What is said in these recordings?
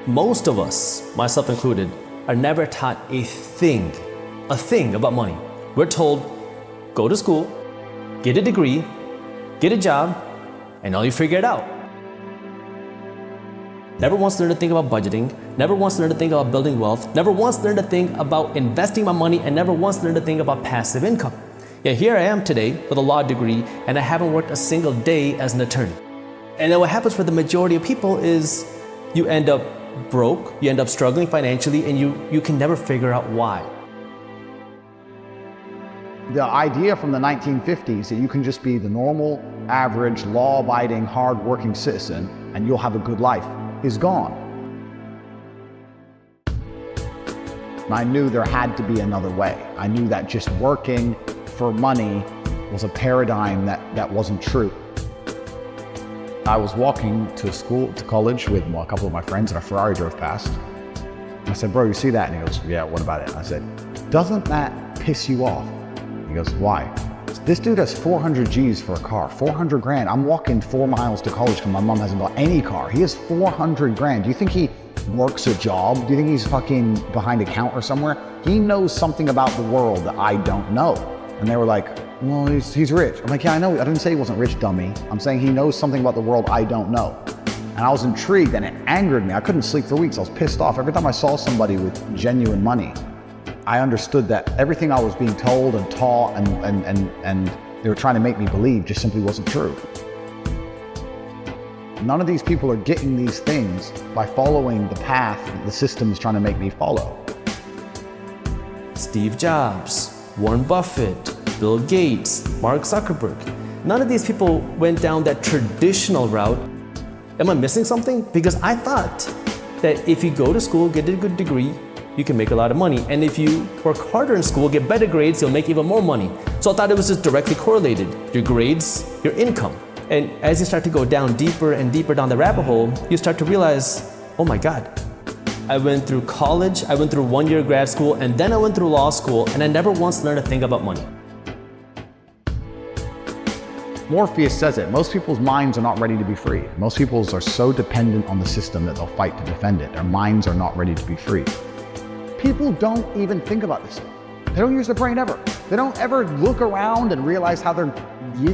Most of us, myself included, are never taught a thing about money. We're told, go to school, get a degree, get a job, and now you figure it out. Never once learned to think about budgeting, never once learned to think about building wealth, never once learned to think about investing my money, and never once learned to think about passive income. Yet here I am today with a law degree, and I haven't worked a single day as an attorney. And then what happens for the majority of people is you end up broke, you end up struggling financially, and you can never figure out why. The idea from the 1950s that you can just be the normal, average, law-abiding, hard-working citizen and you'll have a good life is gone. I knew there had to be another way. I knew that just working for money was a paradigm that wasn't true. I was walking to college with a couple of my friends and a Ferrari drove past. I said, bro, you see that? And he goes, yeah, what about it? I said, doesn't that piss you off? He goes, why? This dude has 400 G's for a car, 400 grand. I'm walking 4 miles to college because my mom hasn't bought any car. He has 400 grand. Do you think he works a job? Do you think he's fucking behind a counter somewhere? He knows something about the world that I don't know. And they were like, well, he's rich. I'm like, yeah, I know. I didn't say he wasn't rich, dummy. I'm saying he knows something about the world I don't know. And I was intrigued and it angered me. I couldn't sleep for weeks. I was pissed off. Every time I saw somebody with genuine money, I understood that everything I was being told and taught and they were trying to make me believe just simply wasn't true. None of these people are getting these things by following the path that the system is trying to make me follow. Steve Jobs, Warren Buffett, Bill Gates, Mark Zuckerberg. None of these people went down that traditional route. Am I missing something? Because I thought that if you go to school, get a good degree, you can make a lot of money. And if you work harder in school, get better grades, you'll make even more money. So I thought it was just directly correlated. Your grades, your income. And as you start to go down deeper and deeper down the rabbit hole, you start to realize, oh my God, I went through college, I went through 1 year grad school, and then I went through law school, and I never once learned a thing about money. Morpheus says it, most people's minds are not ready to be free. Most people are so dependent on the system that they'll fight to defend it. Their minds are not ready to be free. People don't even think about this. They don't use their brain ever. They don't ever look around and realize how they're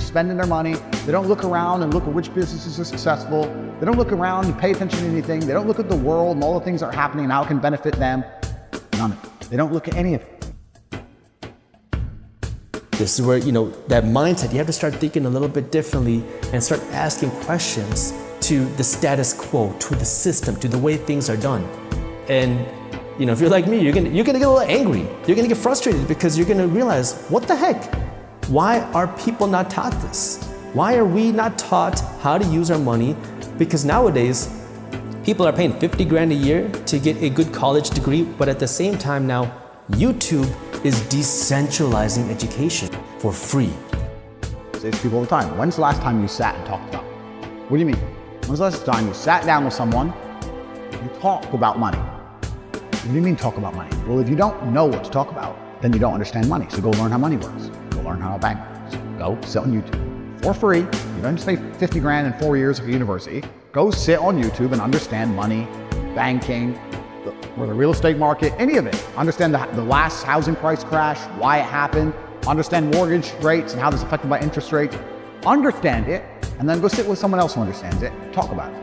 spending their money. They don't look around and look at which businesses are successful. They don't look around and pay attention to anything. They don't look at the world and all the things that are happening and how it can benefit them. None of it. They don't look at any of it. This is where, that mindset, you have to start thinking a little bit differently and start asking questions to the status quo, to the system, to the way things are done. And if you're like me, you're gonna get a little angry. You're gonna get frustrated because you're gonna realize, what the heck? Why are people not taught this? Why are we not taught how to use our money? Because nowadays, people are paying 50 grand a year to get a good college degree, but at the same time now, YouTube is decentralizing education for free. I say to people all the time, when's the last time you sat and talked about it? What do you mean? When's the last time you sat down with someone and talked about money? What do you mean talk about money? Well, if you don't know what to talk about, then you don't understand money. So go learn how money works. Go learn how a bank works. Go sit on YouTube for free. You don't just pay 50 grand in 4 years of university. Go sit on YouTube and understand money, banking, or the real estate market, any of it. Understand the last housing price crash, why it happened, understand mortgage rates and how this is affected by interest rates. Understand it, and then go sit with someone else who understands it, talk about it.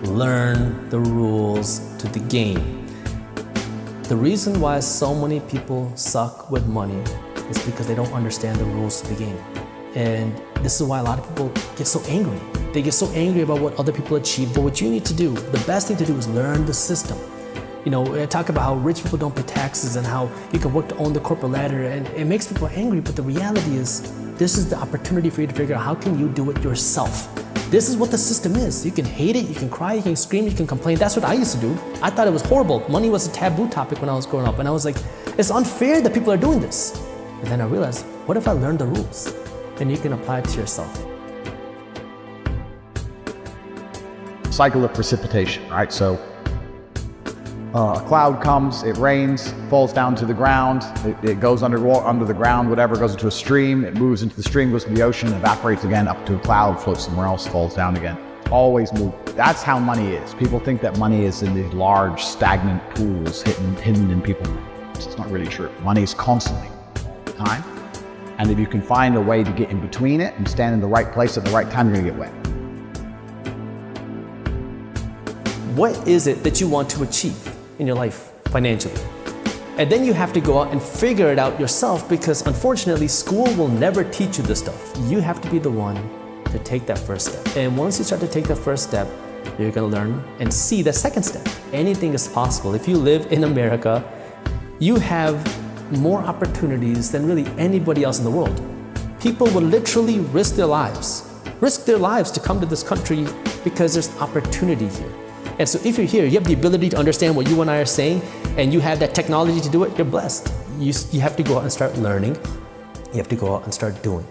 Learn the rules to the game. The reason why so many people suck with money is because they don't understand the rules to the game. And this is why a lot of people get so angry. They get so angry about what other people achieve. But what you need to do, the best thing to do is learn the system. I talk about how rich people don't pay taxes and how you can work to own the corporate ladder, and it makes people angry, but the reality is this is the opportunity for you to figure out how can you do it yourself. This is what the system is. You can hate it, you can cry, you can scream, you can complain. That's what I used to do. I thought it was horrible. Money was a taboo topic when I was growing up, and I was like, it's unfair that people are doing this. And then I realized, what if I learned the rules? And you can apply it to yourself. Cycle of precipitation, right? So a cloud comes, it rains, falls down to the ground, it goes under the ground, whatever, goes into a stream, it moves into the stream, goes to the ocean, evaporates again up to a cloud, floats somewhere else, falls down again. always moving. That's how money is. People think that money is in these large, stagnant pools hidden in people's minds. It's not really true. Money is constantly, all the time. And if you can find a way to get in between it and stand in the right place at the right time, you're gonna get wet. What is it that you want to achieve in your life financially? And then you have to go out and figure it out yourself, because unfortunately, school will never teach you this stuff. You have to be the one to take that first step. And once you start to take the first step, you're gonna learn and see the second step. Anything is possible. If you live in America, you have more opportunities than really anybody else in the world. People will literally risk their lives to come to this country because there's opportunity here. And so if you're here, you have the ability to understand what you and I are saying, and you have that technology to do it, you're blessed. You have to go out and start learning. You have to go out and start doing.